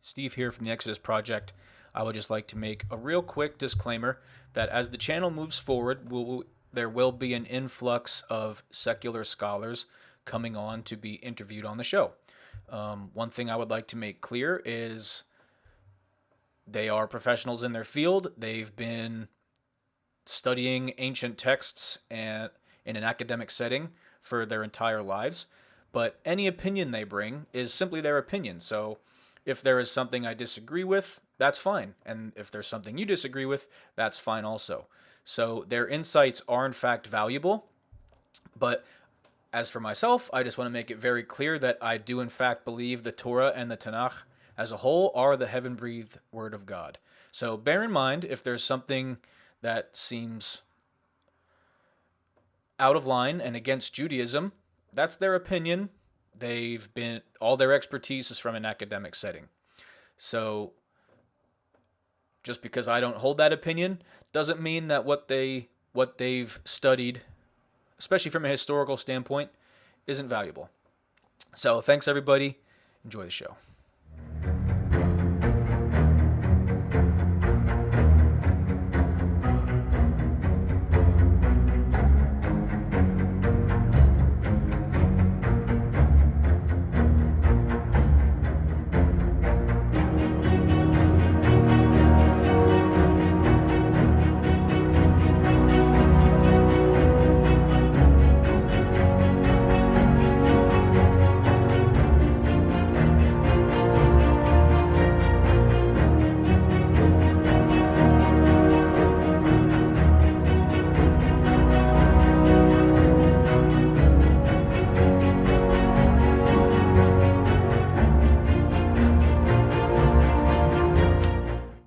Steve here from the Exodus Project. I would just like to make a real quick disclaimer that as the channel moves forward, there will be an influx of secular scholars coming on to be interviewed on the show. One thing I would like to make clear is they are professionals in their field. They've been studying ancient texts and in an academic setting for their entire lives. But any opinion they bring is simply their opinion. So if there is something I disagree with, that's fine. And if there's something you disagree with, that's fine also. So their insights are in fact valuable. But as for myself, I just want to make it very clear that I do in fact believe the Torah and the Tanakh as a whole are the heaven-breathed word of God. So bear in mind if there's something that seems out of line and against Judaism, that's their opinion. All their expertise is from an academic setting. So just because I don't hold that opinion doesn't mean that what they've studied, especially from a historical standpoint, isn't valuable. So thanks everybody. Enjoy the show.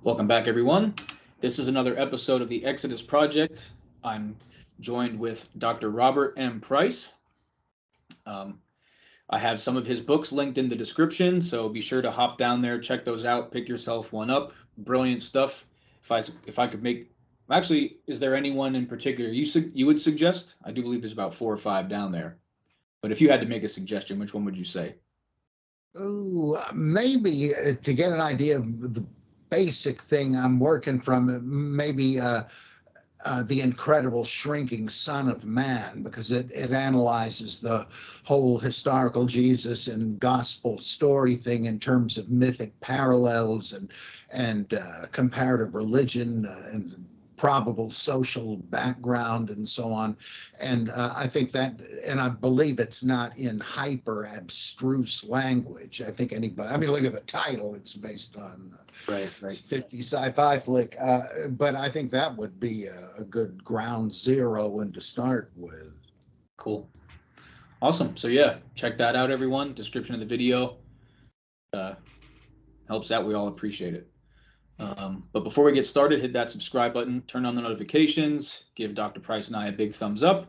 Welcome back, everyone. This is another episode of the Exodus Project. I'm joined with Dr. Robert M. Price. I have some of his books linked in the description, so be sure to hop down there, check those out, pick yourself one up. Brilliant stuff. If I could make, actually, is there anyone in particular you would suggest? I do believe there's about 4 or 5 down there. But if you had to make a suggestion, which one would you say? Oh, maybe to get an idea of the basic thing I'm working from, maybe The Incredible Shrinking Son of Man, because it analyzes the whole historical Jesus and gospel story thing in terms of mythic parallels and comparative religion and probable social background and so on. And I think that, and I believe it's not in hyper abstruse language. I think anybody, I mean, look at the title, it's based on Right. 50 sci-fi flick. But I think that would be a good ground zero and to start with. Cool. Awesome. So yeah, check that out, everyone. Description of the video helps out. We all appreciate it. But before we get started, hit that subscribe button, turn on the notifications, give Dr. Price and I a big thumbs up.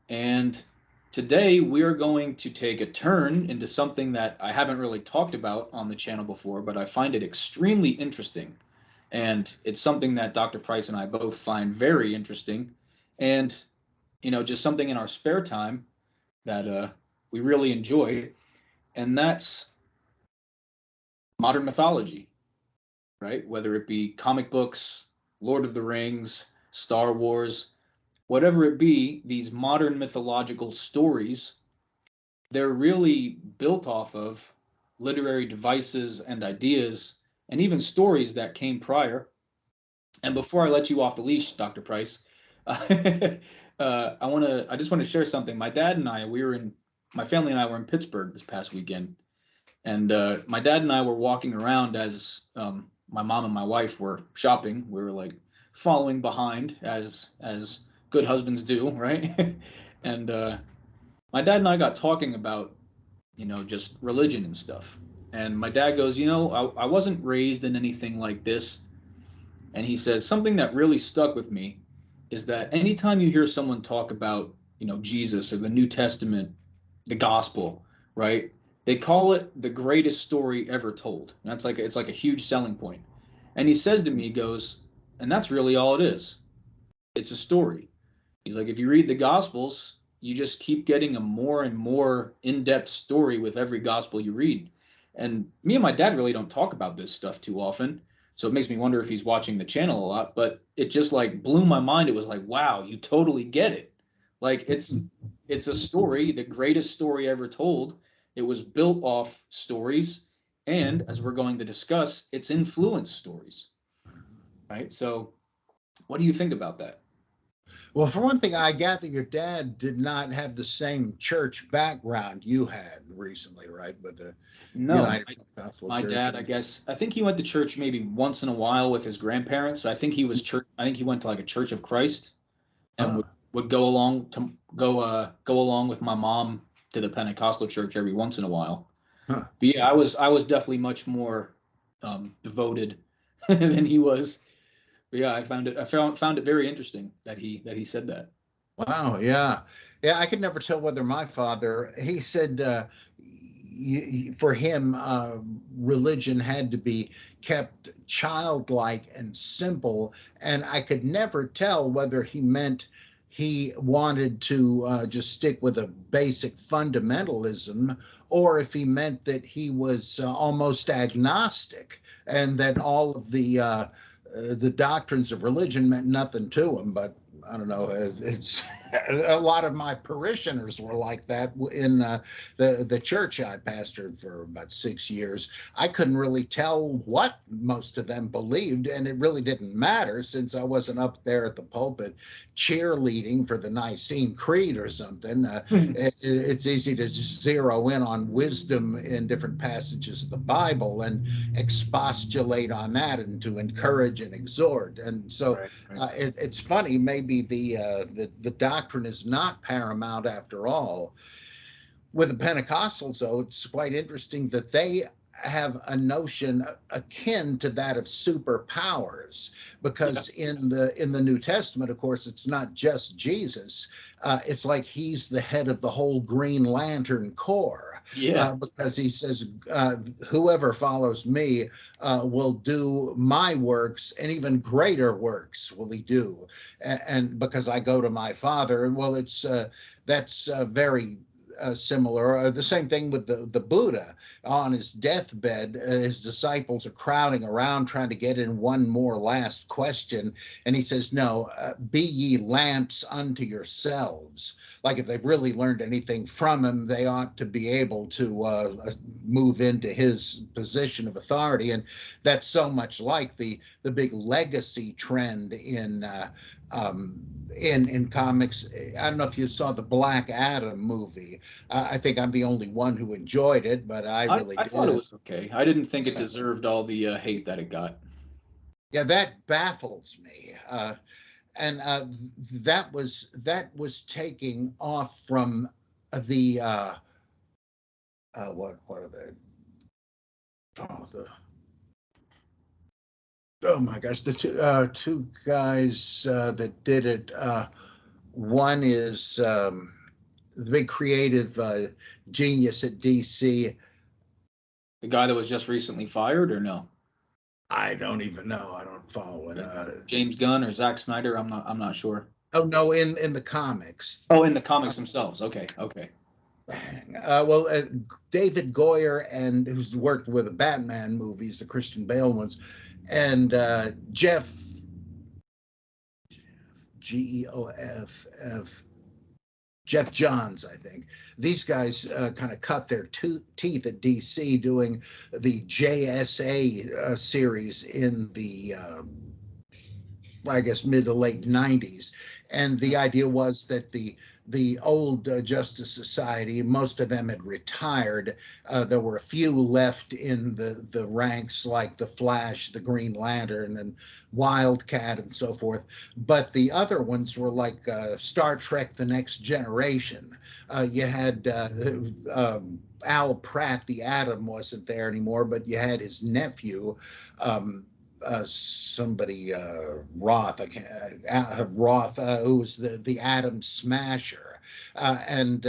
And today we are going to take a turn into something that I haven't really talked about on the channel before, but I find it extremely interesting. And it's something that Dr. Price and I both find very interesting. And, you know, just something in our spare time that we really enjoy. And that's modern mythology. Right? Whether it be comic books, Lord of the Rings, Star Wars, whatever it be, these modern mythological stories, they're really built off of literary devices and ideas and even stories that came prior. And before I let you off the leash, Dr. Price, I just want to share something. My dad and I, my family and I were in Pittsburgh this past weekend. And my dad and I were walking around as my mom and my wife were shopping. We were like following behind as good husbands do, right? And my dad and I got talking about, you know, just religion and stuff. And my dad goes, you know, I wasn't raised in anything like this. And he says something that really stuck with me is that anytime you hear someone talk about, you know, Jesus or the New Testament, the gospel, right? They call it the greatest story ever told. And it's like a huge selling point. And he says to me, he goes, and that's really all it is. It's a story. He's like, if you read the Gospels, you just keep getting a more and more in-depth story with every gospel you read. And me and my dad really don't talk about this stuff too often. So it makes me wonder if he's watching the channel a lot, but it just like blew my mind. It was like, wow, you totally get it. Like it's a story, the greatest story ever told. It was built off stories, and as we're going to discuss, it's influenced stories, right? So what do you think about that? Well, for one thing, I gather your dad did not have the same church background you had recently, right? With the No, United Pentecostal my Church. dad, I guess, I think he went to church maybe once in a while with his grandparents. So I think he was church. I think he went to like a Church of Christ and Huh, would go along with my mom to the Pentecostal church every once in a while. huh. But yeah, I was definitely much more devoted than he was. But yeah, I found it very interesting that he said that. Wow, yeah. Yeah, I could never tell whether my father, he said for him, religion had to be kept childlike and simple. And I could never tell whether he meant he wanted to just stick with a basic fundamentalism or if he meant that he was almost agnostic and that all of the doctrines of religion meant nothing to him. But I don't know. It's a lot of my parishioners were like that in the church I pastored for about 6 years. I couldn't really tell what most of them believed, and it really didn't matter since I wasn't up there at the pulpit cheerleading for the Nicene Creed or something. It's easy to just zero in on wisdom in different passages of the Bible and expostulate on that and to encourage and exhort. And so Right, right. it's funny, maybe the doctrine is not paramount after all. With the Pentecostals, though, it's quite interesting that they have a notion akin to that of superpowers, because in the New Testament, of course, it's not just Jesus. It's like he's the head of the whole Green Lantern Corps, Yeah. because he says, "Whoever follows me will do my works, and even greater works will he do." And because I go to my Father, well, it's that's very similar. The same thing with the Buddha on his deathbed. His disciples are crowding around trying to get in one more last question. And he says, "No, be ye lamps unto yourselves." Like if they've really learned anything from him, they ought to be able to move into his position of authority. And that's so much like the big legacy trend in comics. I don't know if you saw the Black Adam movie. I think I'm the only one who enjoyed it, but I I, really I thought it did. was okay. I didn't think it deserved all the hate that it got. Yeah, that baffles me. And that was taking off from the what are they? Oh my gosh, the two guys that did it. One is the big creative genius at DC. The guy that was just recently fired, or no? I don't even know. I don't follow it. James Gunn or Zack Snyder? I'm not sure. Oh no, in the comics. Oh, in the comics themselves. Okay, okay. Well, David Goyer, and who's worked with the Batman movies, the Christian Bale ones, and Jeff Geoff Jeff Johns, I think. These guys kind of cut their teeth at DC doing the JSA series in the, I guess, mid to late 90s. And the idea was that the old Justice Society, most of them had retired. There were a few left in the ranks, like the Flash, the Green Lantern, and Wildcat, and so forth. But the other ones were like Star Trek: The Next Generation. You had Al Pratt, the Atom, wasn't there anymore, but you had his nephew. Somebody Roth, Roth, who was the Atom Smasher, and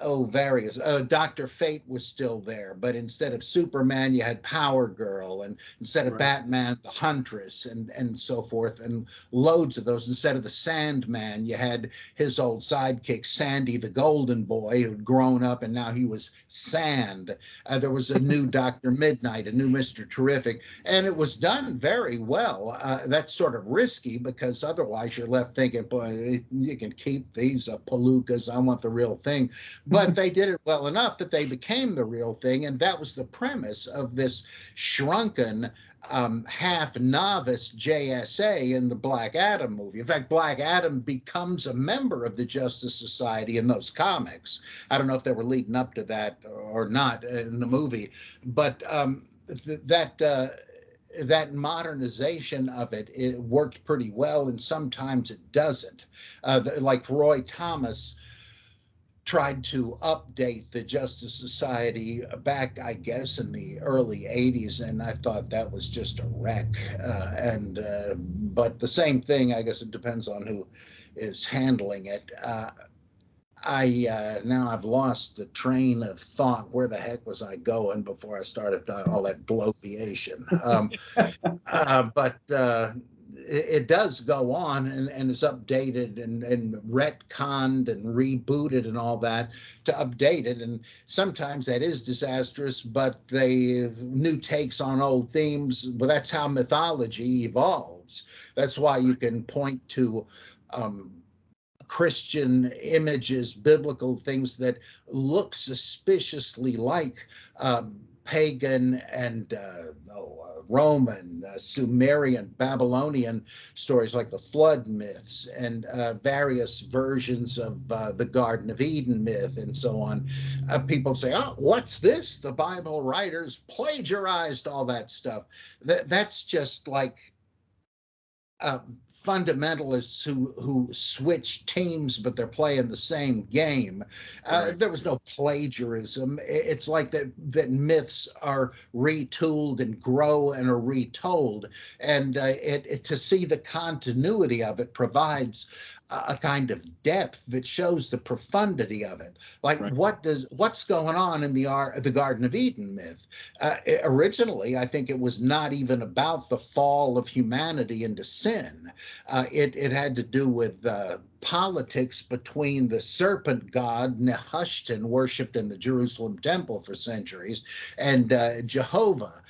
Oh, various. Dr. Fate was still there, but instead of Superman, you had Power Girl, and instead of Right. Batman, the Huntress, and so forth, and loads of those. Instead of the Sandman, you had his old sidekick, Sandy the Golden Boy, who'd grown up and now he was Sand. There was a new Dr. Midnight, a new Mr. Terrific, and it was done very well. That's sort of risky because otherwise you're left thinking, boy, you can keep these palookas. I want the real thing. But they did it well enough that they became the real thing, and that was the premise of this shrunken, half novice JSA in the Black Adam movie. In fact, Black Adam becomes a member of the Justice Society in those comics. I don't know if they were leading up to that or not in the movie, but that modernization of it worked pretty well, and sometimes it doesn't. Like Roy Thomas tried to update the Justice Society back, I guess, in the early 80s, and I thought that was just a wreck. But the same thing, I guess it depends on who is handling it. Now I've lost the train of thought. Where the heck was I going before I started all that bloviation? But it does go on and is updated and retconned and rebooted and all that to update it. And sometimes that is disastrous, but they new takes on old themes. But that's how mythology evolves. That's why you can point to Christian images, biblical things that look suspiciously like pagan and Roman, Sumerian, Babylonian stories like the flood myths and various versions of the Garden of Eden myth and so on. People say, oh, what's this? The Bible writers plagiarized all that stuff. That's just like fundamentalists who switch teams, but they're playing the same game. Right. There was no plagiarism. It's like that myths are retooled and grow and are retold. And to see the continuity of it provides a kind of depth that shows the profundity of it. Like, right. What's going on in the Garden of Eden myth? Originally, I think it was not even about the fall of humanity into sin. It had to do with politics between the serpent god Nehushtan, worshipped in the Jerusalem temple for centuries, and Jehovah.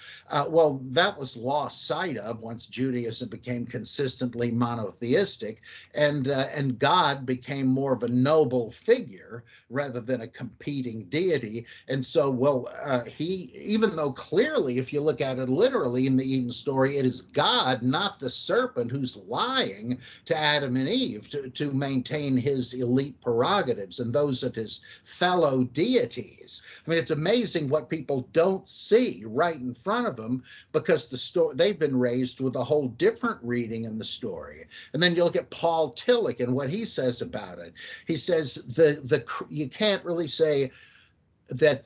Well, that was lost sight of once Judaism became consistently monotheistic, and God became more of a noble figure rather than a competing deity. And so, he, even though clearly, if you look at it literally in the Eden story, it is God, not the serpent, who's lying to Adam and Eve to maintain his elite prerogatives and those of his fellow deities. I mean, it's amazing what people don't see right in front of them, because they've been raised with a whole different reading in the story. And then you look at Paul Tillich and what he says about it. He says you can't really say that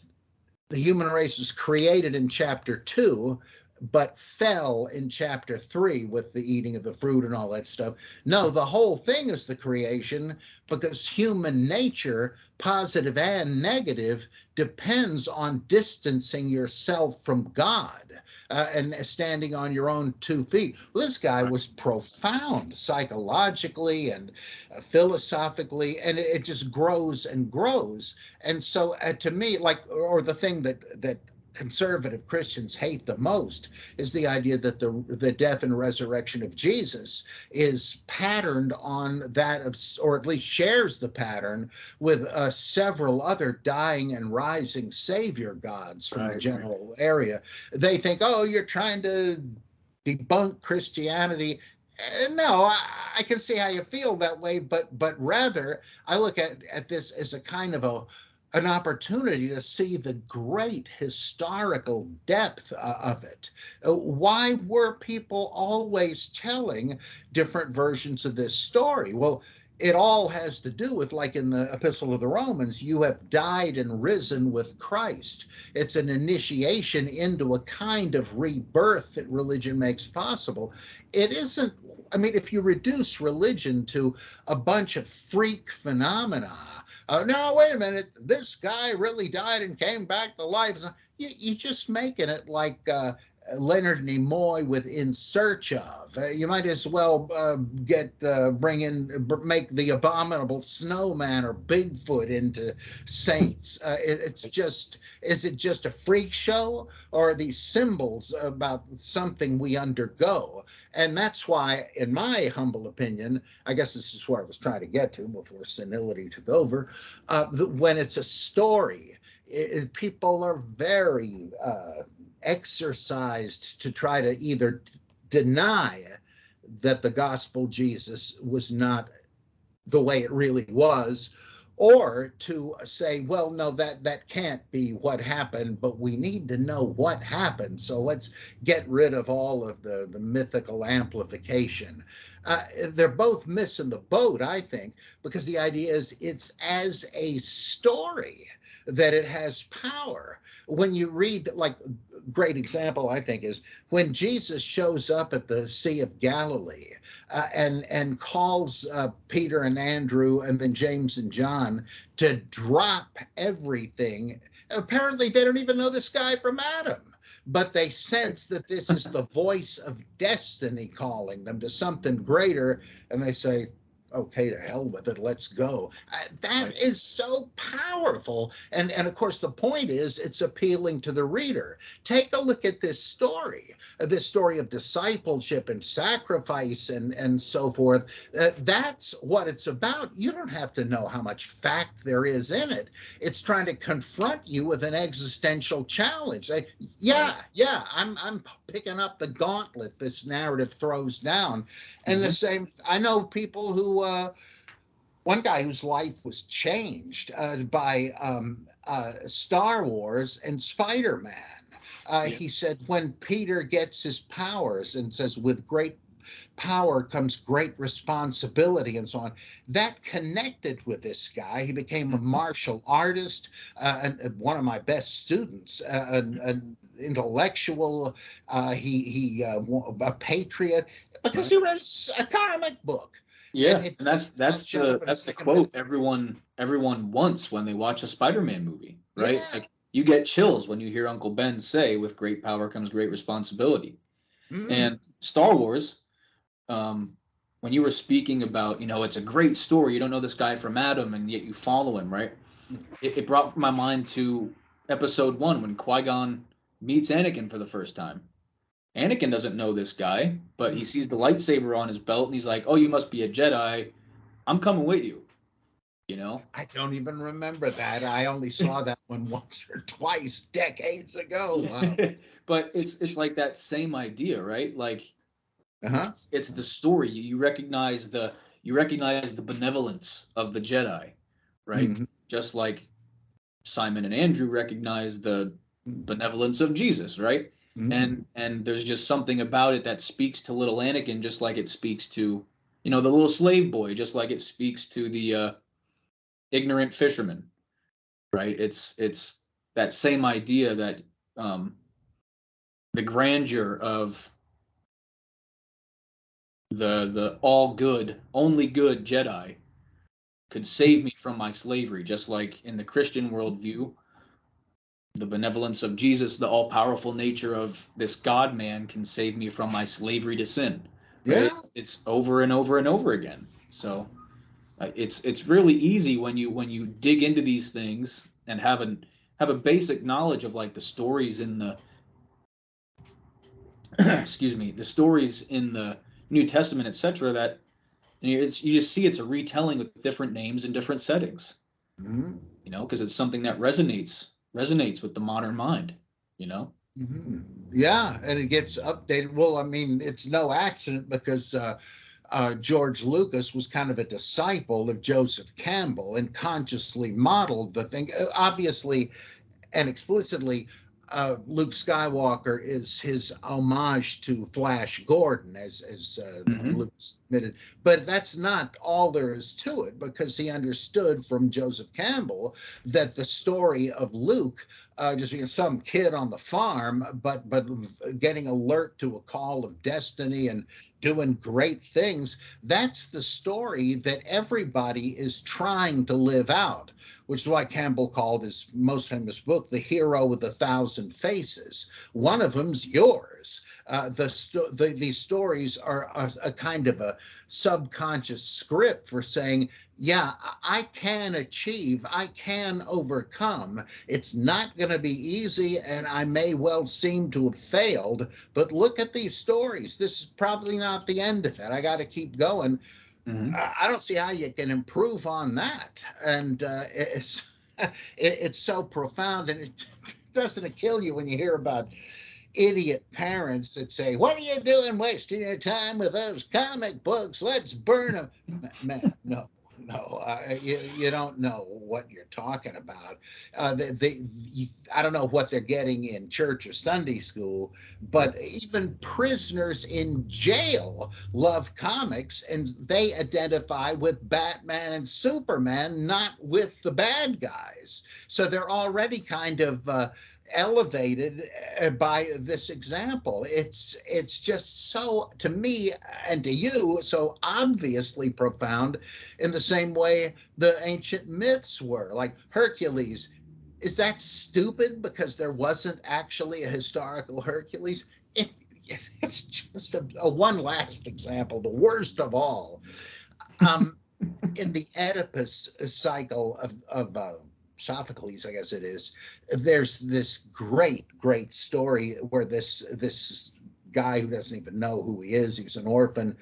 the human race was created in chapter 2, but fell in chapter 3 with the eating of the fruit and all that stuff. No, the whole thing is the creation, because human nature, positive and negative, depends on distancing yourself from God and standing on your own 2 feet. Well, this guy was profound psychologically and philosophically, and it just grows and grows. And so to me, or the thing that conservative Christians hate the most is the idea that the death and resurrection of Jesus is patterned on that of, or at least shares the pattern with several other dying and rising savior gods from the general area. They think, oh, you're trying to debunk Christianity. No, I can see how you feel that way, but rather I look at this as a kind of an opportunity to see the great historical depth of it. Why were people always telling different versions of this story? Well, it all has to do with, like in the Epistle of the Romans, you have died and risen with Christ. It's an initiation into a kind of rebirth that religion makes possible. It isn't, I mean, if you reduce religion to a bunch of freak phenomena, Oh, no, wait a minute. This guy really died and came back to life. You're just making it like Leonard Nimoy with In Search Of. You might as well make the Abominable Snowman or Bigfoot into saints. Is it just a freak show, or are these symbols about something we undergo? And that's why, in my humble opinion, I guess this is where I was trying to get to before senility took over, when it's a story, people are very exercised to try to either deny that the gospel Jesus was not the way it really was, or to say, well, no, that can't be what happened, but we need to know what happened. So let's get rid of all of the mythical amplification. They're both missing the boat, I think, because the idea is it's as a story that it has power. When you read, like, great example, I think, is when Jesus shows up at the Sea of Galilee and calls Peter and Andrew and then James and John to drop everything. Apparently, they don't even know this guy from Adam, but they sense that this is the voice of destiny calling them to something greater, and they say, okay, to hell with it, let's go. That is so powerful. And of course, the point is it's appealing to the reader. Take a look at this story of discipleship and sacrifice and so forth. That's what it's about. You don't have to know how much fact there is in it. It's trying to confront you with an existential challenge. I'm picking up the gauntlet this narrative throws down. And the same, I know people who, one guy whose life was changed by Star Wars and Spider-Man. He said when Peter gets his powers and says, with great power comes great responsibility and so on, that connected with this guy. He became a martial artist, and one of my best students, an intellectual, a patriot, because he read a comic book. Yeah, and that's the quote everyone wants when they watch a Spider-Man movie, right? Yeah. Like, you get chills when you hear Uncle Ben say, with great power comes great responsibility. And Star Wars, when you were speaking about, it's a great story, you don't know this guy from Adam, and yet you follow him, right? It brought my mind to episode 1 when Qui-Gon meets Anakin for the first time. Anakin doesn't know this guy, but he sees the lightsaber on his belt, and he's like, oh, you must be a Jedi. I'm coming with you. I don't even remember that. I only saw that one once or twice decades ago. Wow. But it's like that same idea, right? Like, it's the story. You recognize the benevolence of the Jedi, right? Mm-hmm. Just like Simon and Andrew recognize the benevolence of Jesus, right? Mm-hmm. And there's just something about it that speaks to little Anakin, just like it speaks to, the little slave boy, just like it speaks to the ignorant fisherman, right? It's that same idea that the grandeur of the all good, only good Jedi could save me from my slavery, just like in the Christian worldview, the benevolence of Jesus, the all-powerful nature of this God-man can save me from my slavery to sin. Right? Yeah. It's over and over and over again. So it's really easy when you dig into these things and have a basic knowledge of, like, the stories in the the stories in the New Testament, etc., that you just see it's a retelling with different names and different settings. Because it's something that resonates with the modern mind. Yeah, and it gets updated. Well, I mean, it's no accident because George Lucas was kind of a disciple of Joseph Campbell and consciously modeled the thing. Obviously and explicitly, Luke Skywalker is his homage to Flash Gordon, as Luke admitted. But that's not all there is to it, because he understood from Joseph Campbell that the story of Luke just being some kid on the farm, but getting alert to a call of destiny and doing great things. That's the story that everybody is trying to live out, which is why Campbell called his most famous book The Hero with a Thousand Faces. One of them's yours. These stories are a kind of a subconscious script for saying, yeah, I can achieve, I can overcome. It's not going to be easy, and I may well seem to have failed, but look at these stories. This is probably not the end of it. I got to keep going. Mm-hmm. I don't see how you can improve on that. And it's so profound, and it doesn't kill you when you hear about idiot parents that say, what are you doing wasting your time with those comic books? Let's burn them. Man, no. You don't know what you're talking about. I don't know what they're getting in church or Sunday school, but even prisoners in jail love comics, and they identify with Batman and Superman, not with the bad guys. So they're already kind of elevated by this example. It's just so, to me and to you, so obviously profound, in the same way the ancient myths were. Like Hercules, is that stupid because there wasn't actually a historical Hercules? It's just a one last example, the worst of all. In the Oedipus cycle of Sophocles, I guess it is, there's this great story where this guy who doesn't even know who he is, he's an orphan,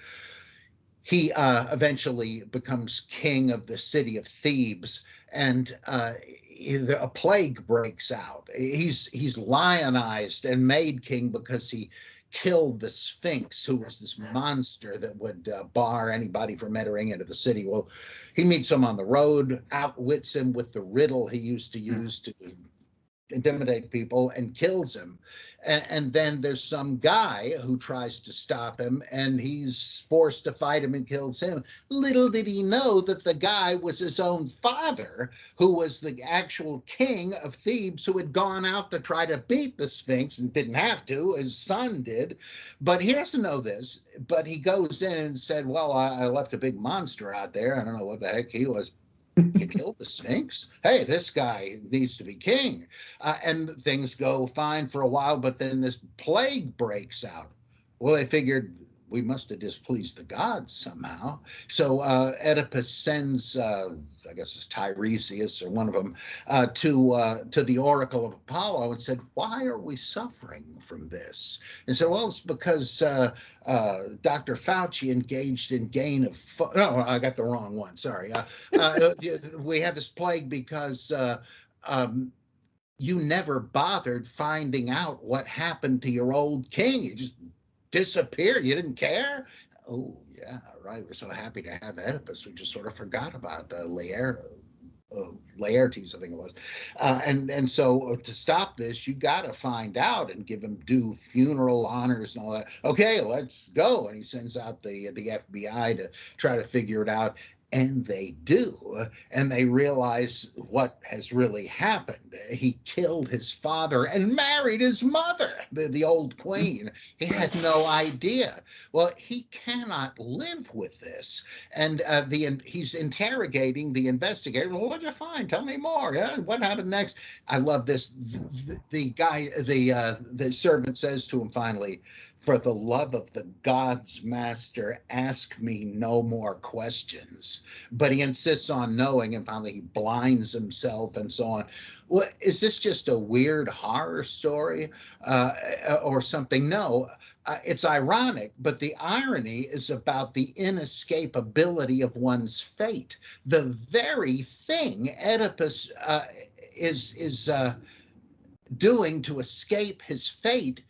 he eventually becomes king of the city of Thebes, and a plague breaks out. He's lionized and made king because he killed the Sphinx, who was this monster that would bar anybody from entering into the city. Well, he meets him on the road, outwits him with the riddle he used to use to intimidate people, and kills him. And then there's some guy who tries to stop him, and he's forced to fight him and kills him. Little did he know that the guy was his own father, who was the actual king of Thebes, who had gone out to try to beat the Sphinx and didn't have to. His son did. But he doesn't know this. But he goes in and said, well, I left a big monster out there. I don't know what the heck he was. You killed the Sphinx? Hey, this guy needs to be king. And things go fine for a while, but then this plague breaks out. Well, they figured we must have displeased the gods somehow. So Oedipus sends, I guess it's Tiresias or one of them, to the oracle of Apollo and said, why are we suffering from this? And said, well, it's because Dr. Fauci engaged in no, I got the wrong one, sorry. We had this plague because you never bothered finding out what happened to your old king. You just disappeared. You didn't care? Oh, yeah, right. We're so happy to have Oedipus. We just sort of forgot about the Laertes, I think it was. And so to stop this, you got to find out and give him due funeral honors and all that. Okay, let's go. And he sends out the FBI to try to figure it out. And they do, and they realize what has really happened. He killed his father and married his mother, the old queen. He had no idea. Well, he cannot live with this. And he's interrogating the investigator. Well, what'd you find? Tell me more. Yeah, what happened next? I love this. The servant says to him finally, for the love of the gods, master, ask me no more questions. But he insists on knowing, and finally he blinds himself and so on. Well, is this just a weird horror story or something? No, it's ironic, but the irony is about the inescapability of one's fate. The very thing Oedipus is doing to escape his fate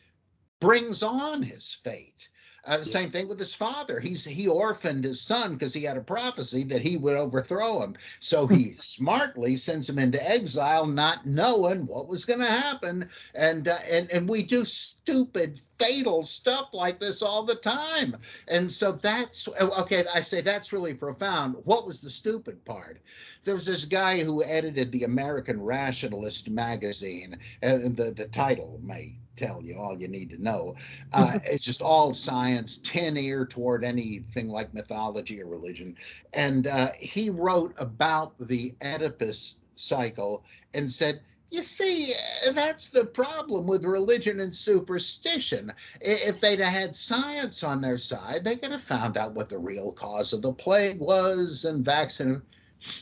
brings on his fate. Yeah. Same thing with his father. He orphaned his son because he had a prophecy that he would overthrow him. So he smartly sends him into exile, not knowing what was going to happen. And we do stupid, fatal stuff like this all the time. And so that's okay. I say that's really profound. What was the stupid part? There was this guy who edited the American Rationalist magazine, and the title may tell you all you need to know. It's just all science, tin ear toward anything like mythology or religion. And he wrote about the Oedipus cycle and said, you see, that's the problem with religion and superstition. If they'd have had science on their side, they could have found out what the real cause of the plague was and vaccinated.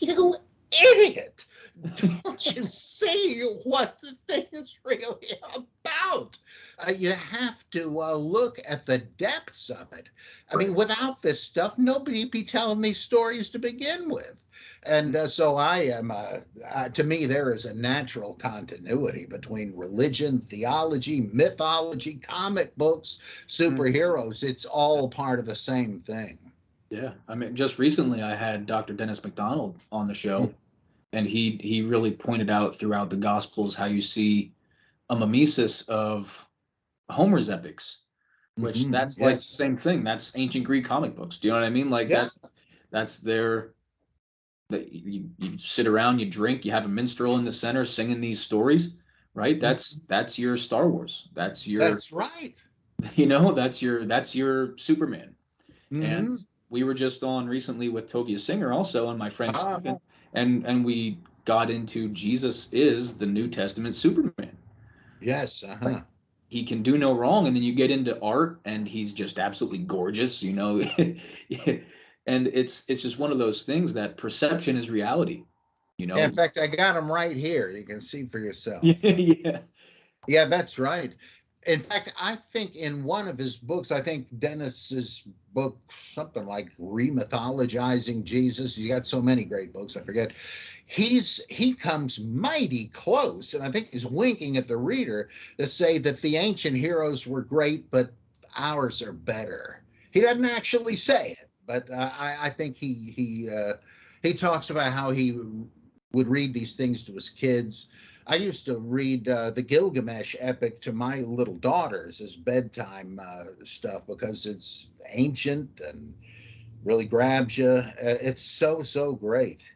You idiot! Don't you see what the thing is really about? You have to look at the depths of it. I mean, without this stuff, nobody'd be telling these stories to begin with. And so I am, to me, there is a natural continuity between religion, theology, mythology, comic books, superheroes. It's all part of the same thing. Yeah. I mean, just recently I had Dr. Dennis MacDonald on the show, and he really pointed out throughout the Gospels how you see a mimesis of Homer's epics, which that's like the same thing. That's ancient Greek comic books. Do you know what I mean? Like that's their that you sit around, you drink, you have a minstrel in the center singing these stories, right? That's your Star Wars. That's right. You know, that's your Superman. And we were just on recently with Tovia Singer also, and my friend Stephen, and we got into Jesus is the New Testament Superman. Yes. Like, he can do no wrong, and then you get into art, and he's just absolutely gorgeous, you know. And it's just one of those things that perception is reality, you know. Yeah, in fact, I got him right here. You can see for yourself. Yeah, that's right. In fact, I think in one of his books, I think Dennis's book, something like Remythologizing Jesus. He's got so many great books, I forget. He comes mighty close, and I think he's winking at the reader to say that the ancient heroes were great, but ours are better. He doesn't actually say it, but I think he talks about how he would read these things to his kids. I used to read the Gilgamesh epic to my little daughters as bedtime stuff because it's ancient and really grabs you. It's so great.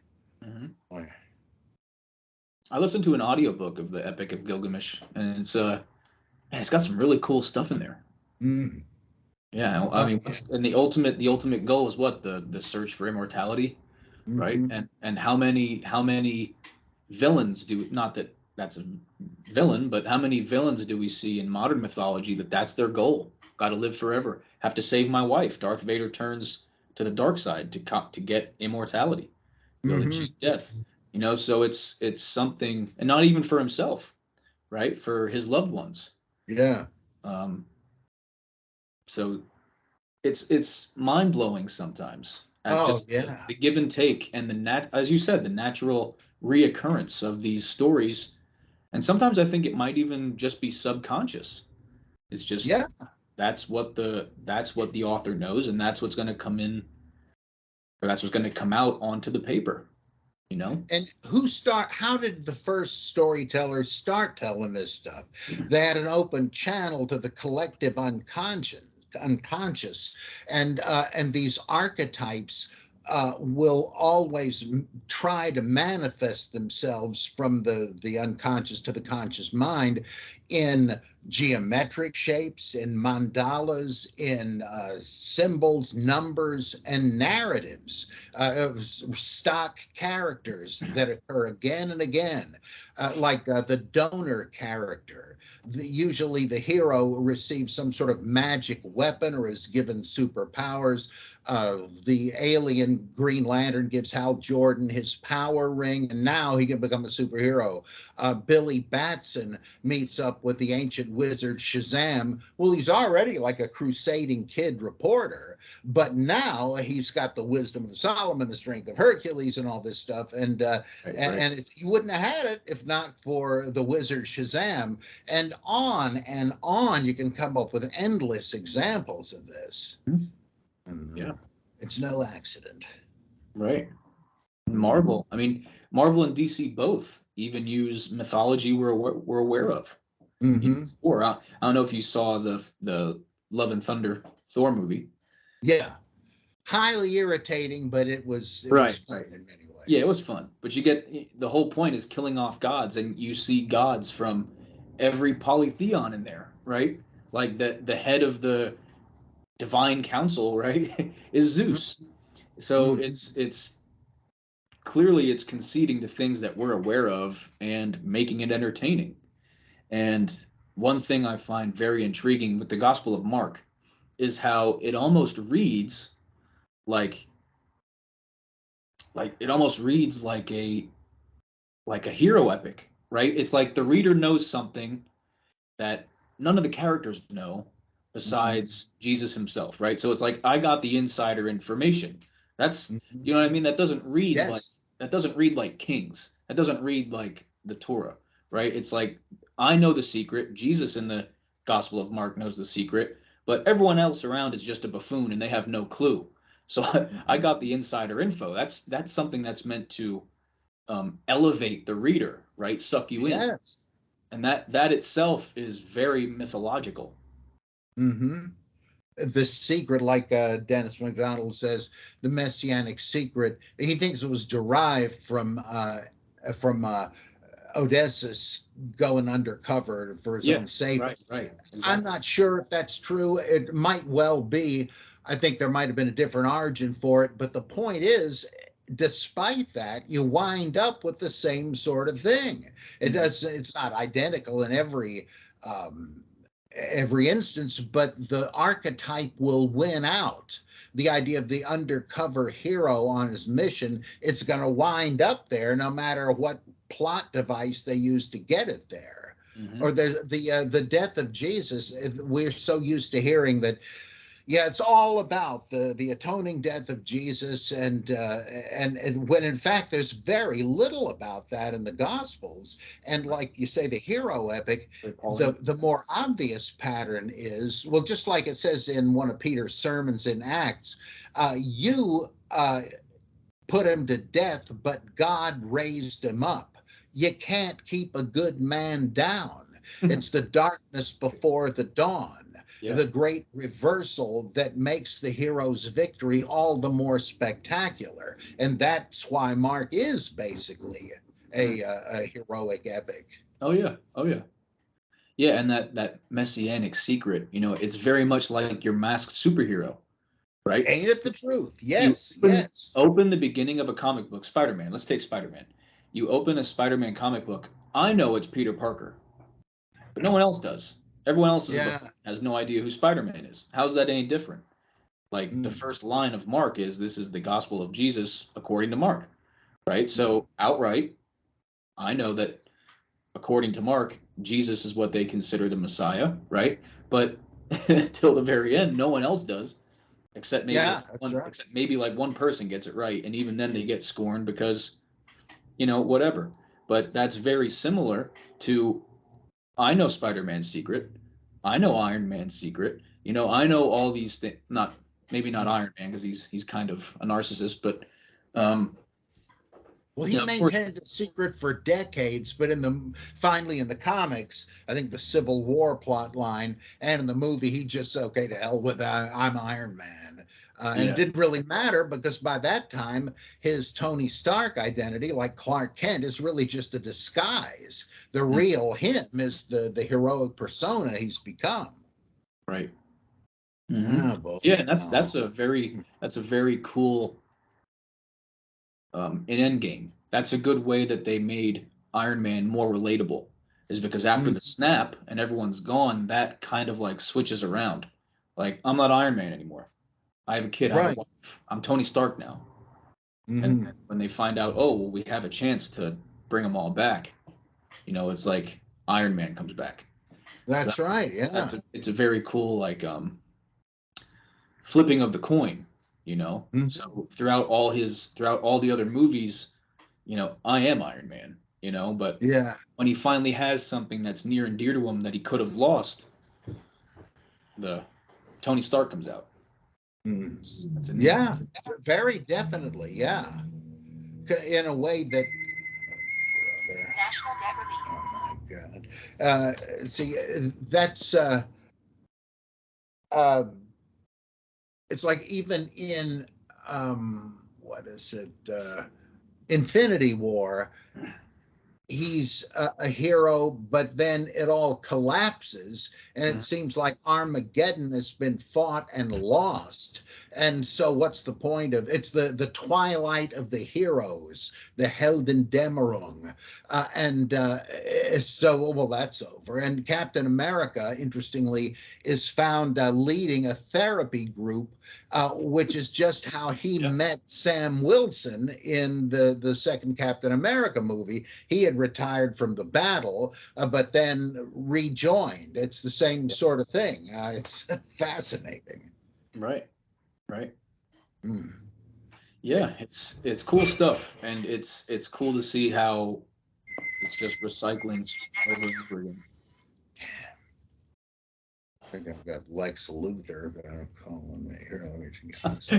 I listened to an audiobook of the Epic of Gilgamesh, and it's got some really cool stuff in there. Yeah, I mean, and the ultimate goal is what? The search for immortality, right? And how many villains do, not that that's a villain, but how many villains do we see in modern mythology that's their goal? Got to live forever. Have to save my wife. Darth Vader turns to the dark side to get immortality, to cheat death. You know, so it's something, and not even for himself, right? For his loved ones. Yeah. So it's mind blowing sometimes. The give and take, and as you said, the natural reoccurrence of these stories. And sometimes I think it might even just be subconscious. It's just that's what the author knows, and that's what's going to come in, or that's what's going to come out onto the paper, you know. And how did the first storytellers start telling this stuff? They had an open channel to the collective unconscious, and these archetypes will always try to manifest themselves from the unconscious to the conscious mind in geometric shapes, in mandalas, in symbols, numbers, and narratives, stock characters that occur again and again, like the donor character. Usually the hero receives some sort of magic weapon or is given superpowers. The alien Green Lantern gives Hal Jordan his power ring, and now he can become a superhero. Billy Batson meets up with the ancient kid wizard Shazam. Well, he's already like a crusading kid reporter, but now he's got the wisdom of Solomon, the strength of Hercules, and all this stuff. And he wouldn't have had it if not for the wizard Shazam. And on you can come up with endless examples of this. And, it's no accident. Right. Marvel. I mean, Marvel and DC both even use mythology we're aware of. Or I don't know if you saw the Love and Thunder Thor movie. Yeah. Highly irritating, but it was fun in many ways. Yeah, it was fun. But you get the whole point is killing off gods, and you see gods from every polytheon in there, right? Like the head of the divine council, right, is Zeus. So it's clearly it's conceding to things that we're aware of and making it entertaining. And one thing I find very intriguing with the Gospel of Mark is how it almost reads like a hero epic, right? It's like the reader knows something that none of the characters know besides Jesus himself, right? So it's like I got the insider information. That's you know what I mean? That doesn't read like Kings. That doesn't read like the Torah, right? It's like I know the secret. Jesus in the Gospel of Mark knows the secret, but everyone else around is just a buffoon and they have no clue. So I got the insider info. That's something that's meant to elevate the reader, right? Suck you in. And that itself is very mythological. The secret, like Dennis MacDonald says, the messianic secret, he thinks it was derived from Odysseus going undercover for his own safety. Right. Exactly. I'm not sure if that's true. It might well be. I think there might have been a different origin for it. But the point is, despite that, you wind up with the same sort of thing. It's not identical in every instance, but the archetype will win out. The idea of the undercover hero on his mission, it's going to wind up there no matter what plot device they use to get it there. Or the death of Jesus. We're so used to hearing that, it's all about the atoning death of Jesus, and when in fact there's very little about that in the Gospels. And like you say, the hero epic, the more obvious pattern is, well, just like it says in one of Peter's sermons in Acts, you put him to death, but God raised him up. You can't keep a good man down. It's the darkness before the dawn. The great reversal that makes the hero's victory all the more spectacular. And that's why Mark is basically a heroic epic. Oh, yeah. Yeah, and that messianic secret, it's very much like your masked superhero, right? Ain't it the truth? Yes. Open the beginning of a comic book, Spider-Man. Let's take Spider-Man. You open a Spider-Man comic book. I know it's Peter Parker, but no one else does. Everyone else has no idea who Spider-Man is. How's that any different? Like the first line of Mark is, this is the gospel of Jesus according to Mark, right? So outright, I know that according to Mark, Jesus is what they consider the Messiah, right? But till the very end, no one else does, except maybe like one person gets it right, and even then they get scorned because, whatever. But that's very similar to, I know Spider-Man's secret. I know Iron Man's secret. I know all these things. Maybe not Iron Man, because he's kind of a narcissist, but well, he maintained the secret for decades, but finally in the comics, I think the Civil War plot line, and in the movie, he just to hell with I'm Iron Man. And it didn't really matter, because by that time, his Tony Stark identity, like Clark Kent, is really just a disguise. The real him is the heroic persona he's become. Right. Oh, and that's a very cool in Endgame. That's a good way that they made Iron Man more relatable, is because after the snap and everyone's gone, that kind of like switches around. Like, I'm not Iron Man anymore. I have a kid. I have a wife. I'm Tony Stark now. And when they find out, we have a chance to bring them all back, it's like Iron Man comes back. So That's right. Yeah. it's a very cool like flipping of the coin, you know. Mhm. So throughout all the other movies, you know, I am Iron Man, you know, but Yeah. when he finally has something that's near and dear to him that he could have lost, the Tony Stark comes out. Mm. That's a neat. Yeah. Very definitely. Yeah. In a way that. National debt relief. Oh my God. See, that's uh, it's like even in what is it? Infinity War, he's a hero, but then it all collapses, and it seems like Armageddon has been fought and lost. And so, what's the point of it's the twilight of the heroes, the Heldendemerung, and so well that's over. And Captain America, interestingly, is found leading a therapy group. Which is just how he met Sam Wilson in the second Captain America movie. He had retired from the battle, but then rejoined. It's the same sort of thing. It's fascinating. Right, right. Mm. Yeah, it's cool stuff, and it's cool to see how it's just recycling over and over again. I think I've got Lex Luthor calling me here. Let me get this.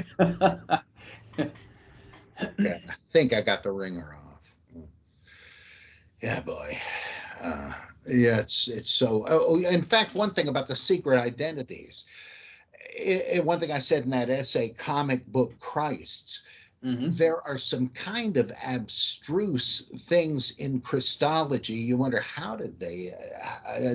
Yeah, I think I got the ringer off. Yeah, boy. Yeah, it's so. Oh, in fact, one thing about the secret identities. One thing I said in that essay, Comic Book Christs, there are some kind of abstruse things in Christology. You wonder, how did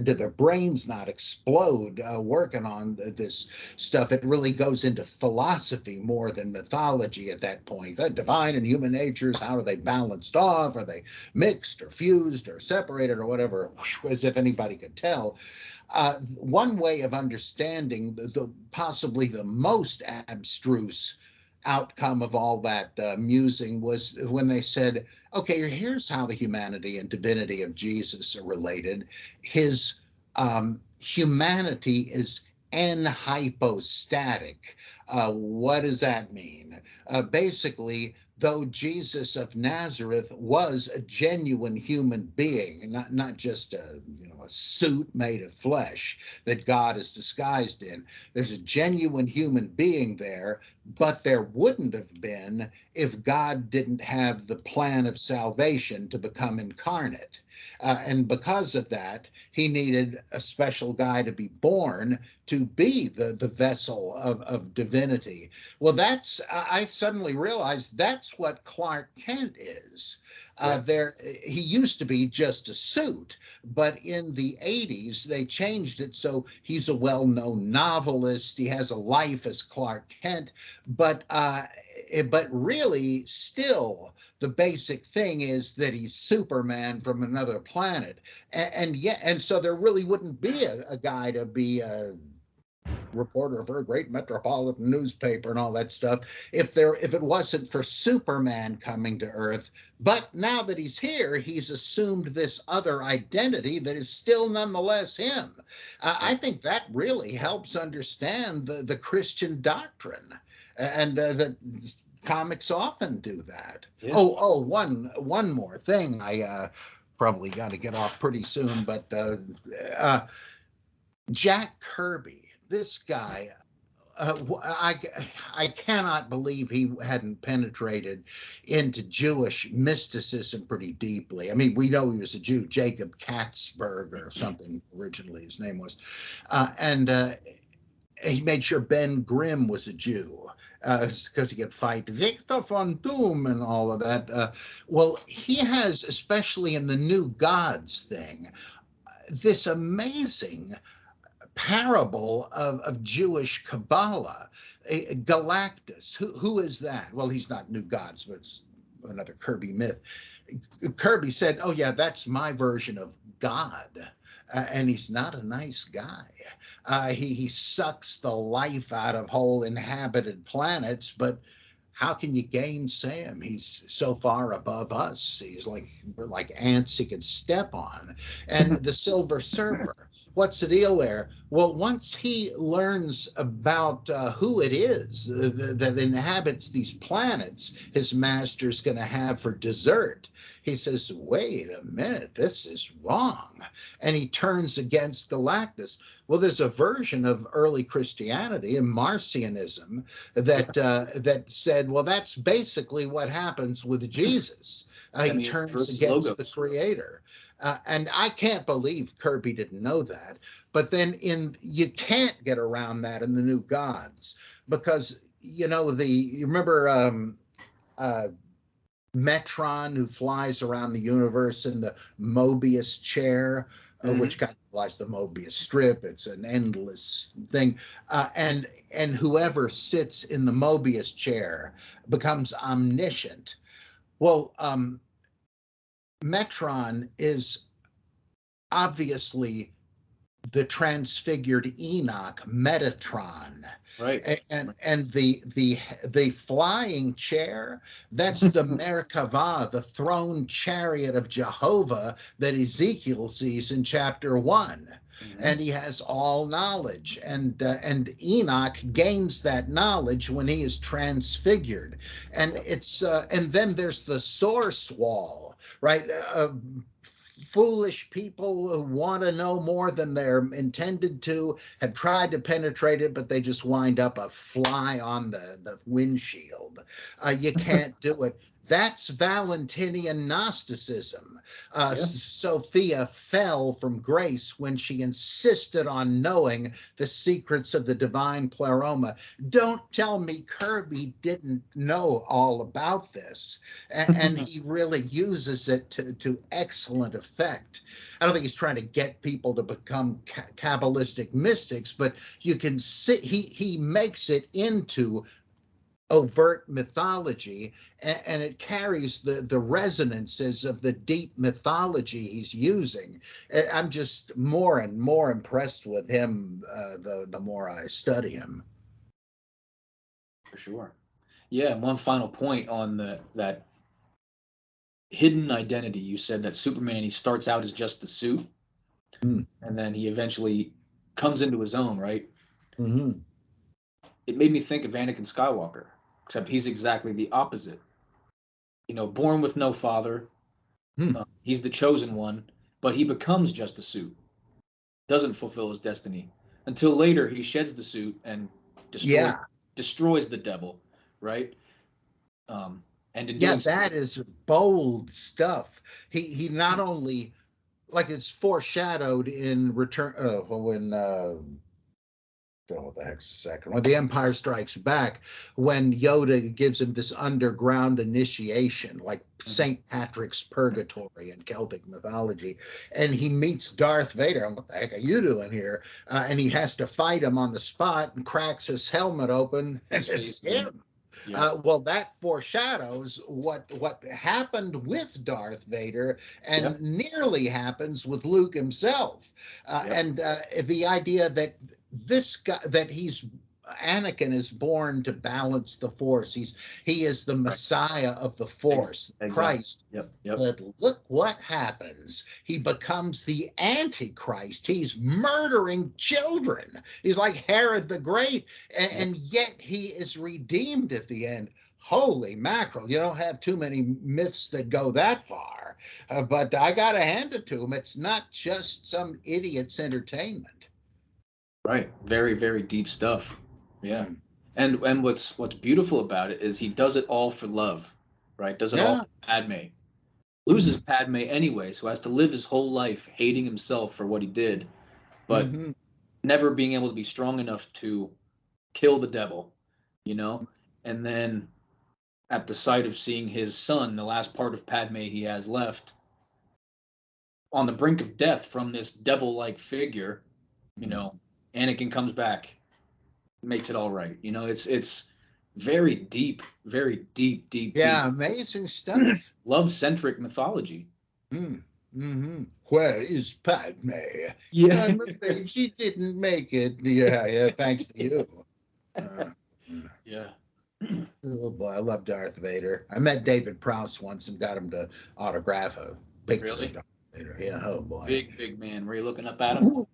their brains not explode working on this stuff? It really goes into philosophy more than mythology at that point. The divine and human natures, how are they balanced off? Are they mixed or fused or separated or whatever, as if anybody could tell. One way of understanding possibly the most abstruse outcome of all that musing was when they said, okay, here's how the humanity and divinity of Jesus are related. His humanity is anhypostatic. What does that mean? Basically, though Jesus of Nazareth was a genuine human being, not just a suit made of flesh that God is disguised in, there's a genuine human being there, but there wouldn't have been if God didn't have the plan of salvation to become incarnate. And because of that, he needed a special guy to be born to be the vessel of divinity. Well, I suddenly realized that's what Clark Kent is. He used to be just a suit, but in the 80s they changed it so he's a well-known novelist. He has a life as Clark Kent, but really still the basic thing is that he's Superman from another planet, and so there really wouldn't be a guy to be a reporter for a great metropolitan newspaper and all that stuff if it wasn't for Superman coming to Earth. But now that he's here, he's assumed this other identity that is still nonetheless him. I think that really helps understand the Christian doctrine, and that comics often do that. Yeah. One more thing. I probably got to get off pretty soon, but Jack Kirby, this guy, I cannot believe he hadn't penetrated into Jewish mysticism pretty deeply. I mean, we know he was a Jew, Jacob Katzberg or something originally his name was, and he made sure Ben Grimm was a Jew because he could fight Victor von Doom and all of that. Well, he has, especially in the New Gods thing, this amazing parable of Jewish Kabbalah. Galactus, who is that? Well, he's not New Gods, but it's another Kirby myth. Kirby said, oh yeah, that's my version of God. And he's not a nice guy. He sucks the life out of whole inhabited planets, but how can you gainsay him? He's so far above us. We're like ants he could step on. And the Silver Surfer, what's the deal there? Well, once he learns about who it is that inhabits these planets his master's going to have for dessert, he says, wait a minute, this is wrong. And he turns against Galactus. Well, there's a version of early Christianity and Marcionism that said, well, that's basically what happens with Jesus. He turns against the creator. And I can't believe Kirby didn't know that. But then you can't get around that in the New Gods, because, you remember Metron, who flies around the universe in the Mobius chair, which kind of implies the Mobius strip. It's an endless thing. And whoever sits in the Mobius chair becomes omniscient. Well, Metron is obviously the transfigured Enoch, Metatron. Right. And the flying chair, that's the Merkavah, the throne chariot of Jehovah that Ezekiel sees in chapter 1. And he has all knowledge, and Enoch gains that knowledge when he is transfigured, and and then there's the source wall, right? Foolish people who want to know more than they're intended to have tried to penetrate it, but they just wind up a fly on the windshield. You can't do it. That's Valentinian Gnosticism. Sophia fell from grace when she insisted on knowing the secrets of the divine pleroma. Don't tell me Kirby didn't know all about this, and he really uses it to excellent effect. I don't think he's trying to get people to become Kabbalistic mystics, but you can see he makes it into overt mythology, and it carries the resonances of the deep mythology he's using. I'm just more and more impressed with him the more I study him. For sure. Yeah, and one final point on that hidden identity. You said that Superman, he starts out as just the suit, and then he eventually comes into his own, right? Mm-hmm. It made me think of Anakin Skywalker, except he's exactly the opposite. Born with no father. He's the chosen one, but he becomes just a suit. Doesn't fulfill his destiny until later he sheds the suit and destroys the devil, right? And that is bold stuff. He not only, like, it's foreshadowed in Return don't know what the heck's the second one. The Empire Strikes Back, when Yoda gives him this underground initiation, like St. Patrick's Purgatory in Celtic mythology, and he meets Darth Vader. And what the heck are you doing here? And he has to fight him on the spot and cracks his helmet open, and it's him. Yeah. Well, that foreshadows what happened with Darth Vader, and nearly happens with Luke himself. And the idea that this guy, that Anakin is born to balance the Force. He is the Messiah of the Force, Christ. But look what happens. He becomes the Antichrist. He's murdering children. He's like Herod the Great, and yet he is redeemed at the end. Holy mackerel. You don't have too many myths that go that far. But I got to hand it to him. It's not just some idiot's entertainment. Right. Very, very deep stuff. Yeah. And what's beautiful about it is he does it all for love, right? Does it all for Padme. Loses Padme anyway, so has to live his whole life hating himself for what he did, but never being able to be strong enough to kill the devil, And then at the sight of seeing his son, the last part of Padme he has left, on the brink of death from this devil-like figure, Anakin comes back, makes it all right. It's very deep, deep. Yeah, amazing stuff. Love-centric mythology. Where is Padme? Yeah. I'm afraid she didn't make it. Yeah, thanks to you. Yeah. Oh boy, I love Darth Vader. I met David Prowse once and got him to autograph a picture of Darth Vader. Yeah, oh boy. Big man. Were you looking up at him?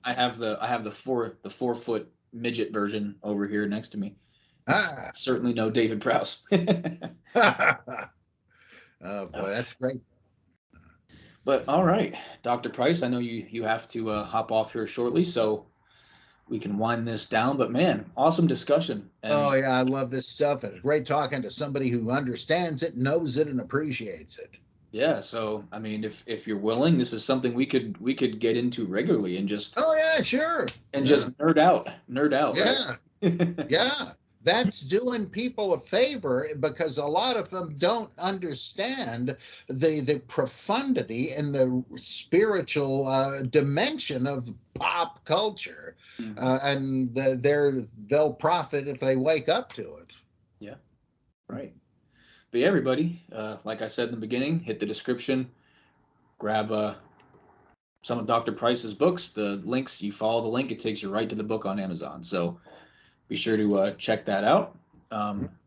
I have the 4 foot midget version over here next to me. Certainly no David Prowse. Oh boy, that's great. But all right, Dr. Price, I know you have to hop off here shortly, so we can wind this down. But man, awesome discussion. Oh yeah, I love this stuff. It's great talking to somebody who understands it, knows it, and appreciates it. Yeah, so I mean, if you're willing, this is something we could get into regularly and just Oh yeah, sure. just nerd out, Yeah, right? yeah. That's doing people a favor because a lot of them don't understand the profundity and the spiritual dimension of pop culture, and they'll profit if they wake up to it. Yeah, right. But yeah, everybody, like I said in the beginning, hit the description, grab some of Dr. Price's books. The links, you follow the link, it takes you right to the book on Amazon. So be sure to check that out.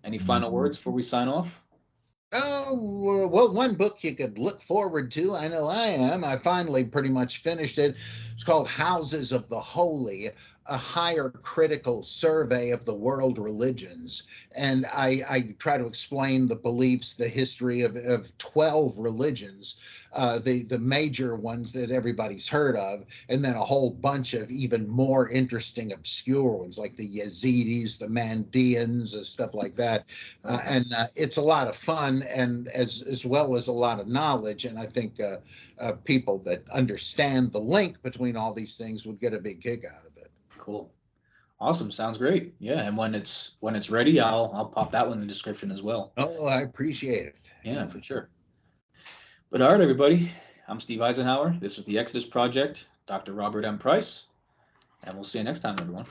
Any final words before we sign off? Oh, well, one book you could look forward to, I know I am. I finally pretty much finished it. It's called Houses of the Holy, a higher critical survey of the world religions. And I try to explain the beliefs, the history of 12 religions, the major ones that everybody's heard of, and then a whole bunch of even more interesting, obscure ones like the Yazidis, the Mandeans, stuff like that. And it's a lot of fun, and as well as a lot of knowledge. And I think people that understand the link between all these things would get a big kick out of it. Cool. Awesome. Sounds great. Yeah, and when it's ready, I'll pop that one in the description as well. Oh, I appreciate it. Yeah, for sure. But all right, everybody. I'm Steve Eisenhower. This was the Exodus Project, Dr. Robert M. Price, and we'll see you next time, everyone.